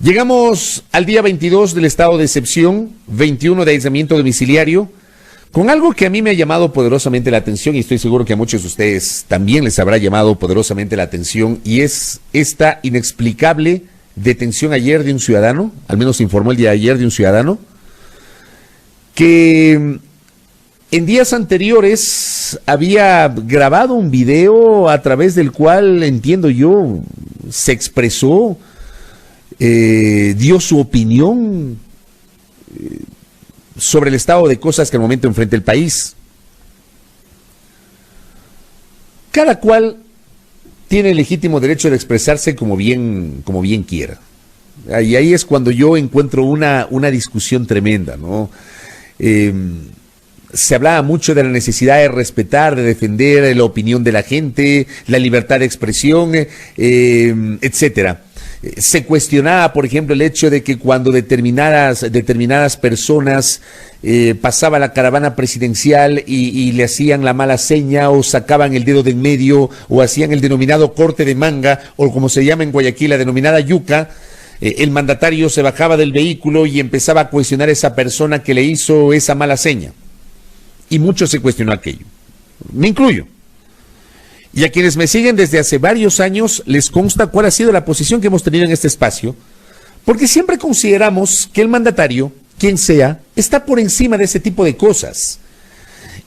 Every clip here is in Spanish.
Llegamos al día 22 del estado de excepción, 21 de aislamiento domiciliario, con algo que a mí me ha llamado poderosamente la atención y estoy seguro que a muchos de ustedes también les habrá llamado poderosamente la atención, y es esta inexplicable detención ayer de un ciudadano, al menos se informó el día de ayer de un ciudadano, que en días anteriores había grabado un video a través del cual, entiendo yo, se expresó, dio su opinión sobre el estado de cosas que al momento enfrenta el país. Cada cual tiene el legítimo derecho de expresarse como bien quiera. Y ahí es cuando yo encuentro una discusión tremenda, ¿no? Se hablaba mucho de la necesidad de respetar, de defender la opinión de la gente, la libertad de expresión, etcétera. Se cuestionaba, por ejemplo, el hecho de que cuando determinadas personas pasaba la caravana presidencial y le hacían la mala seña o sacaban el dedo de en medio o hacían el denominado corte de manga o como se llama en Guayaquil, la denominada yuca, el mandatario se bajaba del vehículo y empezaba a cuestionar a esa persona que le hizo esa mala seña. Y mucho se cuestionó aquello. Me incluyo. Y a quienes me siguen desde hace varios años les consta cuál ha sido la posición que hemos tenido en este espacio, porque siempre consideramos que el mandatario, quien sea, está por encima de ese tipo de cosas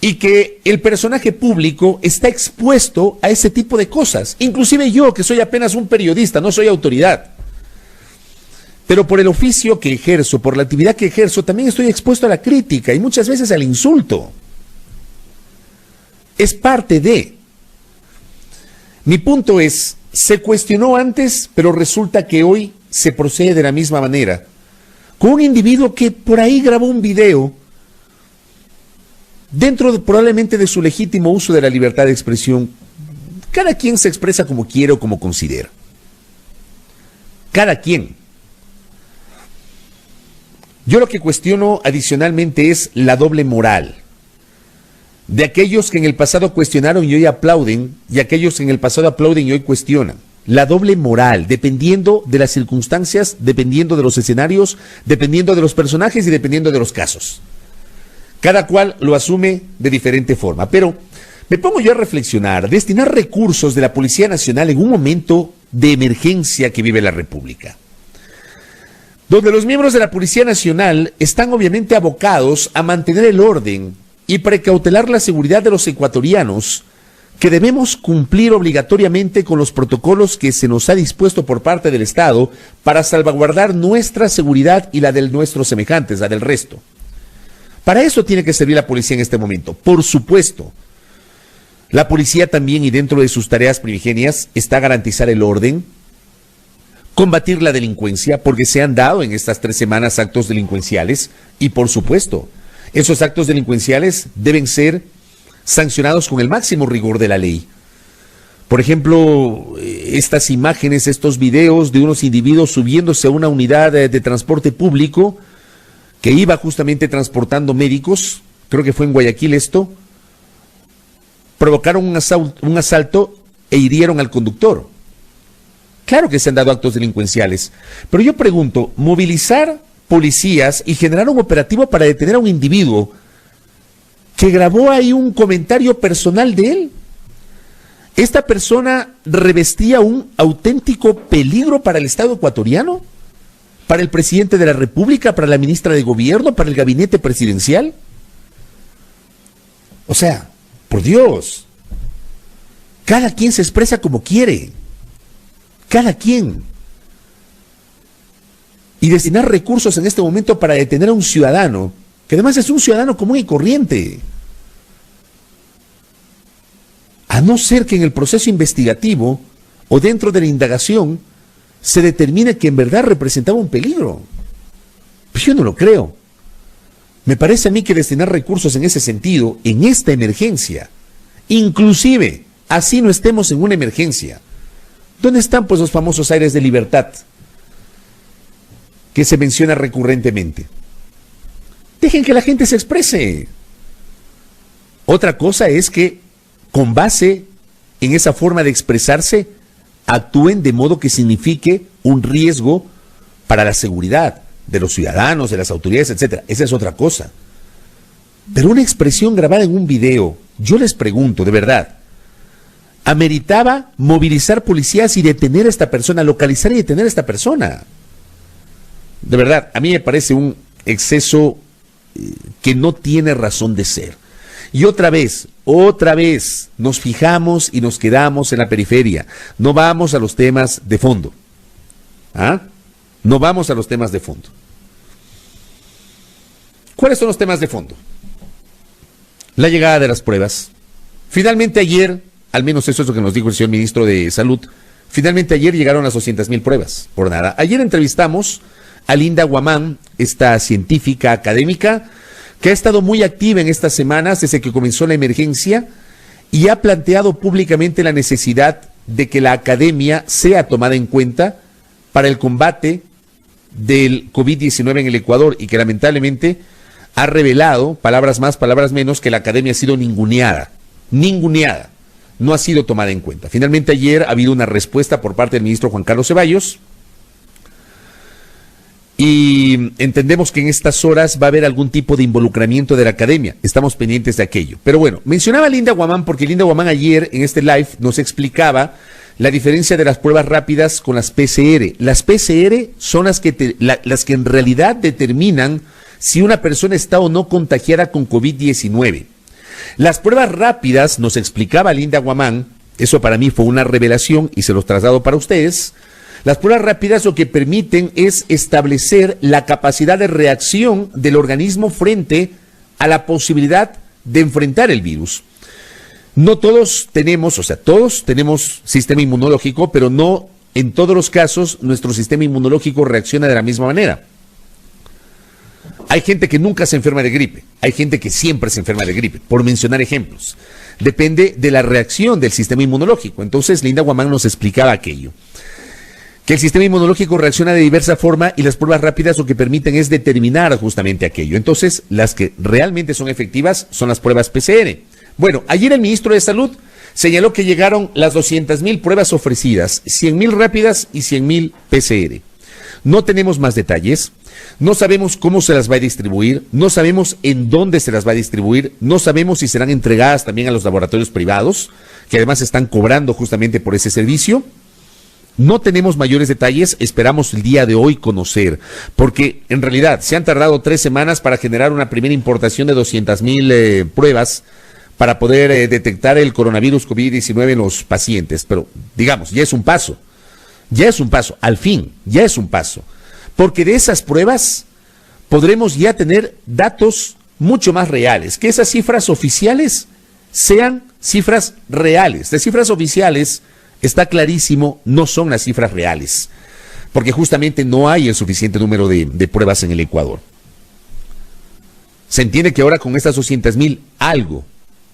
y que el personaje público está expuesto a ese tipo de cosas. Inclusive yo, que soy apenas un periodista, no soy autoridad, pero por el oficio que ejerzo, por la actividad que ejerzo, también estoy expuesto a la crítica y muchas veces al insulto. Es parte de... Mi punto es, se cuestionó antes, pero resulta que hoy se procede de la misma manera, con un individuo que por ahí grabó un video, probablemente de su legítimo uso de la libertad de expresión. Cada quien se expresa como quiere o como considera. Cada quien. Yo lo que cuestiono adicionalmente es la doble moral de aquellos que en el pasado cuestionaron y hoy aplauden, y aquellos que en el pasado aplauden y hoy cuestionan. La doble moral, dependiendo de las circunstancias, dependiendo de los escenarios, dependiendo de los personajes y dependiendo de los casos. Cada cual lo asume de diferente forma. Pero me pongo yo a reflexionar, destinar recursos de la Policía Nacional en un momento de emergencia que vive la República, donde los miembros de la Policía Nacional están obviamente abocados a mantener el orden y precautelar la seguridad de los ecuatorianos, que debemos cumplir obligatoriamente con los protocolos que se nos ha dispuesto por parte del Estado para salvaguardar nuestra seguridad y la de nuestros semejantes, la del resto. Para eso tiene que servir la policía en este momento. Por supuesto, la policía también, y dentro de sus tareas primigenias, está garantizar el orden, combatir la delincuencia, porque se han dado en estas 3 semanas actos delincuenciales, y por supuesto, esos actos delincuenciales deben ser sancionados con el máximo rigor de la ley. Por ejemplo, estas imágenes, estos videos de unos individuos subiéndose a una unidad de transporte público que iba justamente transportando médicos, creo que fue en Guayaquil esto, provocaron un asalto e hirieron al conductor. Claro que se han dado actos delincuenciales, pero yo pregunto, movilizar policías y generar un operativo para detener a un individuo que grabó ahí un comentario personal de él. ¿Esta persona revestía un auténtico peligro para el Estado ecuatoriano? ¿Para el presidente de la República? ¿Para la ministra de Gobierno? ¿Para el gabinete presidencial? O sea, por Dios, cada quien se expresa como quiere. Cada quien. Y destinar recursos en este momento para detener a un ciudadano, que además es un ciudadano común y corriente, a no ser que en el proceso investigativo o dentro de la indagación se determine que en verdad representaba un peligro. Pues yo no lo creo. Me parece a mí que destinar recursos en ese sentido, en esta emergencia, inclusive así no estemos en una emergencia, ¿dónde están pues los famosos aires de libertad que se menciona recurrentemente? Dejen que la gente se exprese. Otra cosa es que, con base en esa forma de expresarse, actúen de modo que signifique un riesgo para la seguridad de los ciudadanos, de las autoridades, etcétera. Esa es otra cosa. Pero una expresión grabada en un video, yo les pregunto, de verdad, ameritaba movilizar policías y detener a esta persona, localizar y detener a esta persona. De verdad, a mí me parece un exceso que no tiene razón de ser. Y otra vez, nos fijamos y nos quedamos en la periferia. No vamos a los temas de fondo. ¿Ah? No vamos a los temas de fondo. ¿Cuáles son los temas de fondo? La llegada de las pruebas. Finalmente ayer, al menos eso es lo que nos dijo el señor ministro de Salud, finalmente ayer llegaron las 200,000 pruebas, por nada. Ayer entrevistamos a Linda Guamán, esta científica académica, que ha estado muy activa en estas semanas desde que comenzó la emergencia y ha planteado públicamente la necesidad de que la academia sea tomada en cuenta para el combate del COVID-19 en el Ecuador y que lamentablemente ha revelado, palabras más, palabras menos, que la academia ha sido ninguneada, no ha sido tomada en cuenta. Finalmente ayer ha habido una respuesta por parte del ministro Juan Carlos Ceballos y entendemos que en estas horas va a haber algún tipo de involucramiento de la academia. Estamos pendientes de aquello. Pero bueno, mencionaba a Linda Guamán porque Linda Guamán ayer en este live nos explicaba la diferencia de las pruebas rápidas con las PCR. Las PCR son las que en realidad determinan si una persona está o no contagiada con COVID-19. Las pruebas rápidas, nos explicaba Linda Guamán, eso para mí fue una revelación y se los traslado para ustedes. Las pruebas rápidas lo que permiten es establecer la capacidad de reacción del organismo frente a la posibilidad de enfrentar el virus. No todos tenemos, todos tenemos sistema inmunológico, pero no en todos los casos nuestro sistema inmunológico reacciona de la misma manera. Hay gente que nunca se enferma de gripe, hay gente que siempre se enferma de gripe, por mencionar ejemplos. Depende de la reacción del sistema inmunológico. Entonces Linda Guamán nos explicaba aquello, que el sistema inmunológico reacciona de diversa forma y las pruebas rápidas lo que permiten es determinar justamente aquello. Entonces, las que realmente son efectivas son las pruebas PCR. Bueno, ayer el ministro de Salud señaló que llegaron las 200,000 pruebas ofrecidas, 100,000 rápidas y 100,000 PCR. No tenemos más detalles, no sabemos cómo se las va a distribuir, no sabemos en dónde se las va a distribuir, no sabemos si serán entregadas también a los laboratorios privados, que además están cobrando justamente por ese servicio. No tenemos mayores detalles, esperamos el día de hoy conocer, porque en realidad se han tardado 3 semanas para generar una primera importación de 200,000 pruebas para poder detectar el coronavirus COVID-19 en los pacientes, pero digamos, ya es un paso, al fin, ya es un paso, porque de esas pruebas podremos ya tener datos mucho más reales, que esas cifras oficiales sean cifras reales. De cifras oficiales está clarísimo, no son las cifras reales, porque justamente no hay el suficiente número de pruebas en el Ecuador. Se entiende que ahora con estas 200,000 algo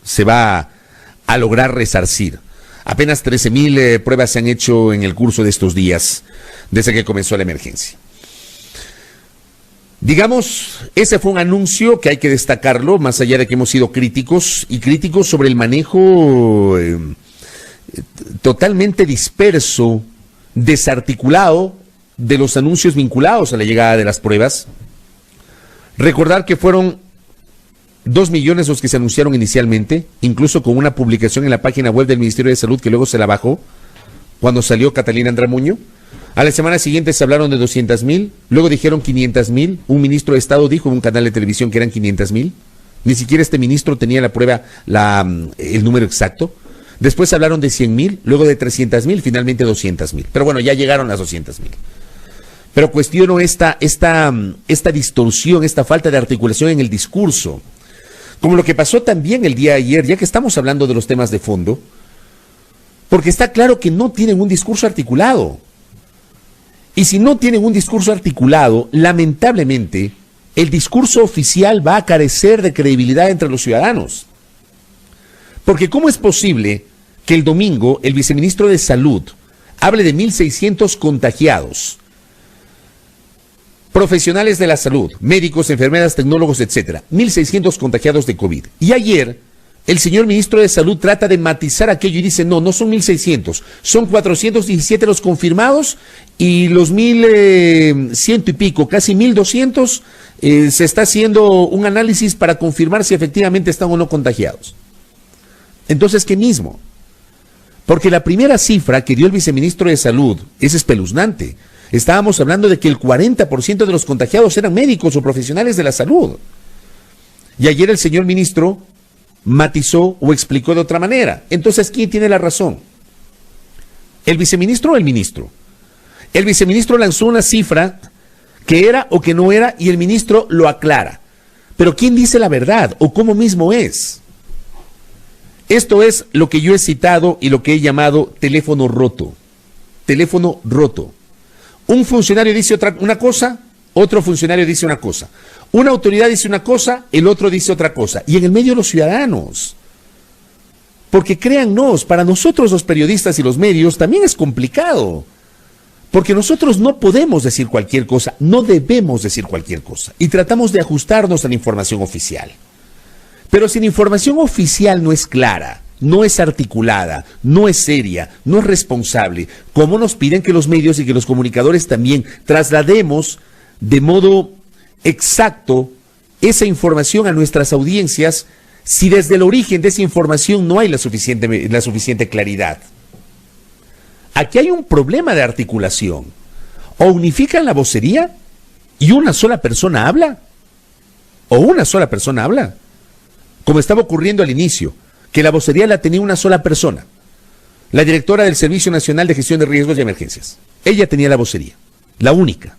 se va a lograr resarcir. Apenas 13,000 pruebas se han hecho en el curso de estos días, desde que comenzó la emergencia. Digamos, ese fue un anuncio que hay que destacarlo, más allá de que hemos sido críticos sobre el manejo totalmente disperso, desarticulado de los anuncios vinculados a la llegada de las pruebas. Recordar que fueron 2 millones los que se anunciaron inicialmente, incluso con una publicación en la página web del Ministerio de Salud que luego se la bajó cuando salió Catalina Andramuño. A la semana siguiente se hablaron de 200,000, luego dijeron 500,000, un ministro de Estado dijo en un canal de televisión que eran 500,000, ni siquiera este ministro tenía la prueba, el número exacto. Después hablaron de 100,000, luego de 300,000, finalmente 200,000. Pero bueno, ya llegaron las 200,000. Pero cuestiono esta distorsión, esta falta de articulación en el discurso. Como lo que pasó también el día de ayer, ya que estamos hablando de los temas de fondo, porque está claro que no tienen un discurso articulado. Y si no tienen un discurso articulado, lamentablemente, el discurso oficial va a carecer de credibilidad entre los ciudadanos. Porque ¿cómo es posible que el domingo el viceministro de Salud hable de 1,600 contagiados? Profesionales de la salud, médicos, enfermeras, tecnólogos, etcétera, 1,600 contagiados de COVID. Y ayer el señor ministro de Salud trata de matizar aquello y dice, no, no son 1.600, son 417 los confirmados y los 1.100 y pico, casi 1.200, se está haciendo un análisis para confirmar si efectivamente están o no contagiados. Entonces, ¿qué mismo? Porque la primera cifra que dio el viceministro de Salud es espeluznante. Estábamos hablando de que el 40% de los contagiados eran médicos o profesionales de la salud. Y ayer el señor ministro matizó o explicó de otra manera. Entonces, ¿quién tiene la razón? ¿El viceministro o el ministro? El viceministro lanzó una cifra que era o que no era y el ministro lo aclara. Pero ¿quién dice la verdad o cómo mismo es? Esto es lo que yo he citado y lo que he llamado teléfono roto. Teléfono roto. Un funcionario dice una cosa, otro funcionario dice una cosa. Una autoridad dice una cosa, el otro dice otra cosa. Y en el medio los ciudadanos. Porque créannos, para nosotros los periodistas y los medios también es complicado. Porque nosotros no podemos decir cualquier cosa, no debemos decir cualquier cosa. Y tratamos de ajustarnos a la información oficial. Pero si la información oficial no es clara, no es articulada, no es seria, no es responsable, ¿cómo nos piden que los medios y que los comunicadores también traslademos de modo exacto esa información a nuestras audiencias si desde el origen de esa información no hay la suficiente claridad? Aquí hay un problema de articulación. O unifican la vocería y una sola persona habla, o una sola persona habla, como estaba ocurriendo al inicio, que la vocería la tenía una sola persona, la directora del Servicio Nacional de Gestión de Riesgos y Emergencias. Ella tenía la vocería, la única.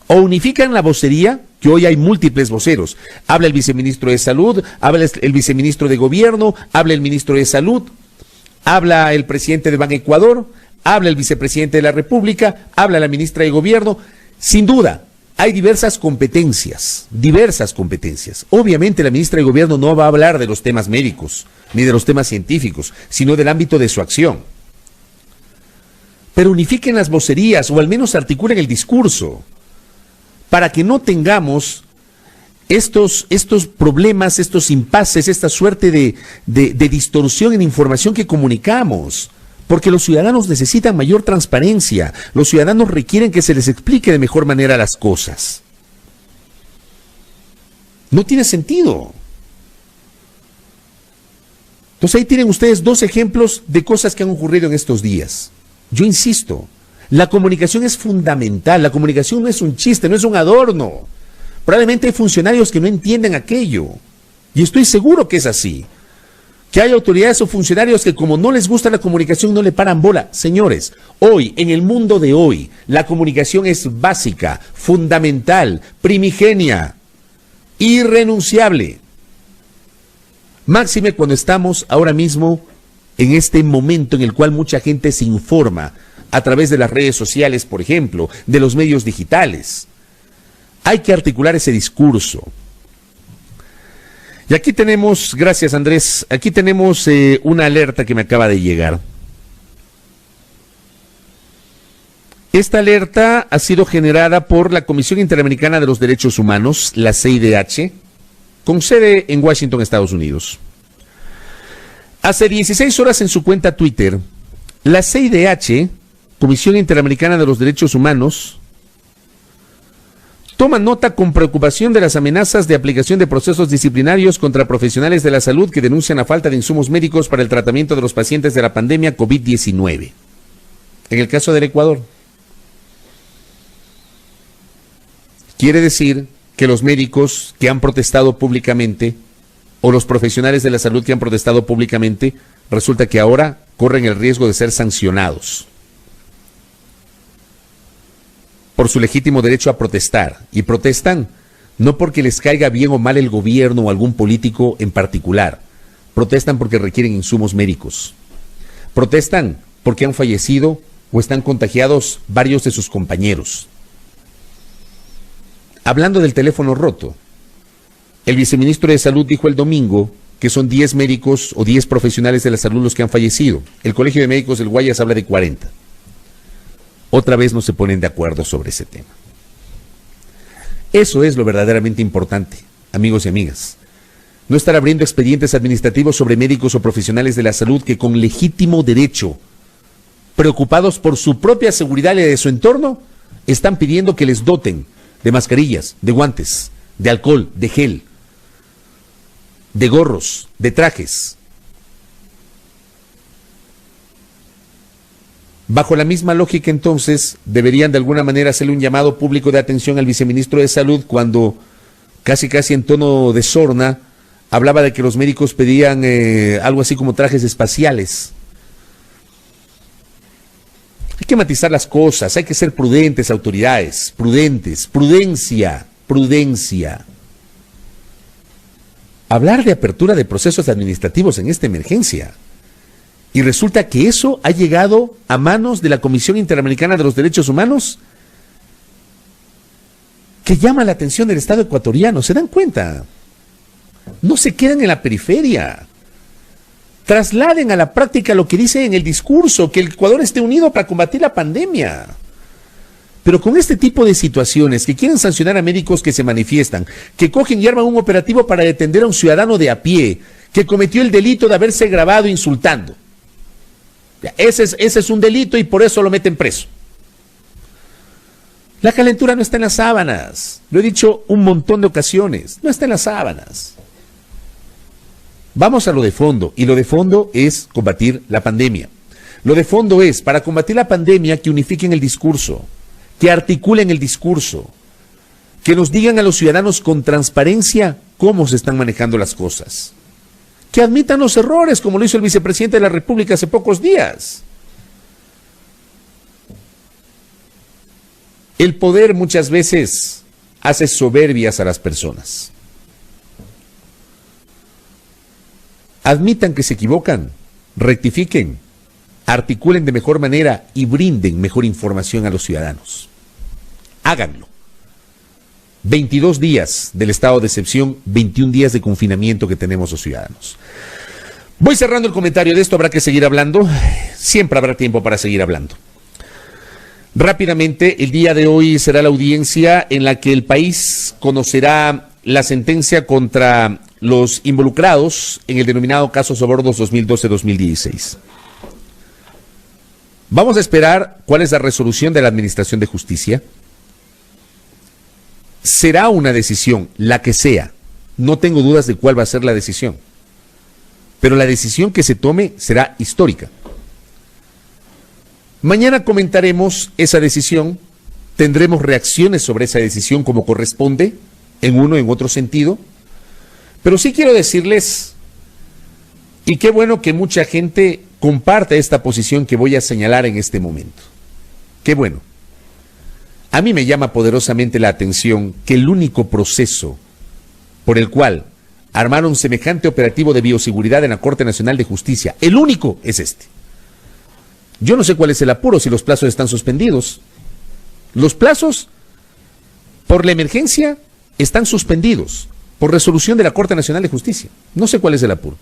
O unifican la vocería, que hoy hay múltiples voceros. Habla el viceministro de Salud, habla el viceministro de Gobierno, habla el ministro de Salud, habla el presidente de Ban Ecuador, habla el vicepresidente de la República, habla la ministra de Gobierno. Sin duda, hay diversas competencias. Obviamente la ministra de Gobierno no va a hablar de los temas médicos, ni de los temas científicos, sino del ámbito de su acción. Pero unifiquen las vocerías, o al menos articulen el discurso, para que no tengamos estos problemas, estos impases, esta suerte de distorsión en información que comunicamos. Porque los ciudadanos necesitan mayor transparencia, los ciudadanos requieren que se les explique de mejor manera las cosas. No tiene sentido. Entonces ahí tienen ustedes dos ejemplos de cosas que han ocurrido en estos días. Yo insisto, la comunicación es fundamental, la comunicación no es un chiste, no es un adorno. Probablemente hay funcionarios que no entienden aquello, y estoy seguro que es así. Que hay autoridades o funcionarios que como no les gusta la comunicación no le paran bola. Señores, hoy, en el mundo de hoy, la comunicación es básica, fundamental, primigenia, irrenunciable. Máxime cuando estamos ahora mismo en este momento en el cual mucha gente se informa a través de las redes sociales, por ejemplo, de los medios digitales. Hay que articular ese discurso. Y aquí tenemos, gracias Andrés, aquí tenemos una alerta que me acaba de llegar. Esta alerta ha sido generada por la Comisión Interamericana de los Derechos Humanos, la CIDH, con sede en Washington, Estados Unidos. Hace 16 horas en su cuenta Twitter, la CIDH, Comisión Interamericana de los Derechos Humanos, toma nota con preocupación de las amenazas de aplicación de procesos disciplinarios contra profesionales de la salud que denuncian la falta de insumos médicos para el tratamiento de los pacientes de la pandemia COVID-19. En el caso del Ecuador, quiere decir que los médicos que han protestado públicamente o los profesionales de la salud que han protestado públicamente, resulta que ahora corren el riesgo de ser sancionados por su legítimo derecho a protestar. Y protestan no porque les caiga bien o mal el gobierno o algún político en particular. Protestan porque requieren insumos médicos. Protestan porque han fallecido o están contagiados varios de sus compañeros. Hablando del teléfono roto, el viceministro de Salud dijo el domingo que son 10 médicos o 10 profesionales de la salud los que han fallecido. El Colegio de Médicos del Guayas habla de 40. Otra vez no se ponen de acuerdo sobre ese tema. Eso es lo verdaderamente importante, amigos y amigas. no estar abriendo expedientes administrativos sobre médicos o profesionales de la salud que con legítimo derecho, preocupados por su propia seguridad y de su entorno, están pidiendo que les doten de mascarillas, de guantes, de alcohol, de gel, de gorros, de trajes. Bajo la misma lógica, entonces, deberían de alguna manera hacerle un llamado público de atención al viceministro de Salud cuando, casi en tono de sorna, hablaba de que los médicos pedían algo así como trajes espaciales. Hay que matizar las cosas, hay que ser prudentes, autoridades, prudencia. Hablar de apertura de procesos administrativos en esta emergencia. Y resulta que eso ha llegado a manos de la Comisión Interamericana de los Derechos Humanos, que llama la atención del Estado ecuatoriano. ¿Se dan cuenta? No se quedan en la periferia. Trasladen a la práctica lo que dice en el discurso, que el Ecuador esté unido para combatir la pandemia. Pero con este tipo de situaciones, que quieren sancionar a médicos que se manifiestan, que cogen y arman un operativo para detener a un ciudadano de a pie, que cometió el delito de haberse grabado insultando. Ese es un delito y por eso lo meten preso. La calentura no está en las sábanas. Lo he dicho un montón de ocasiones. No está en las sábanas. Vamos a lo de fondo. Y lo de fondo es combatir la pandemia. Lo de fondo es, para combatir la pandemia, que unifiquen el discurso, que articulen el discurso, que nos digan a los ciudadanos con transparencia cómo se están manejando las cosas. Que admitan los errores, como lo hizo el vicepresidente de la República hace pocos días. El poder muchas veces hace soberbias a las personas. Admitan que se equivocan, rectifiquen, articulen de mejor manera y brinden mejor información a los ciudadanos. Háganlo. 22 días del estado de excepción, 21 días de confinamiento que tenemos los ciudadanos. Voy cerrando el comentario de esto, habrá que seguir hablando, siempre habrá tiempo para seguir hablando. Rápidamente, el día de hoy será la audiencia en la que el país conocerá la sentencia contra los involucrados en el denominado caso Sobornos 2012-2016. Vamos a esperar cuál es la resolución de la Administración de Justicia. Será una decisión, la que sea. No tengo dudas de cuál va a ser la decisión. Pero la decisión que se tome será histórica. Mañana comentaremos esa decisión, tendremos reacciones sobre esa decisión como corresponde, en uno o en otro sentido. Pero sí quiero decirles, y qué bueno que mucha gente comparte esta posición que voy a señalar en este momento. Qué bueno. A mí me llama poderosamente la atención que el único proceso por el cual armaron semejante operativo de bioseguridad en la Corte Nacional de Justicia, el único es este. Yo no sé cuál es el apuro, si los plazos están suspendidos. Los plazos por la emergencia están suspendidos por resolución de la Corte Nacional de Justicia. No sé cuál es el apuro.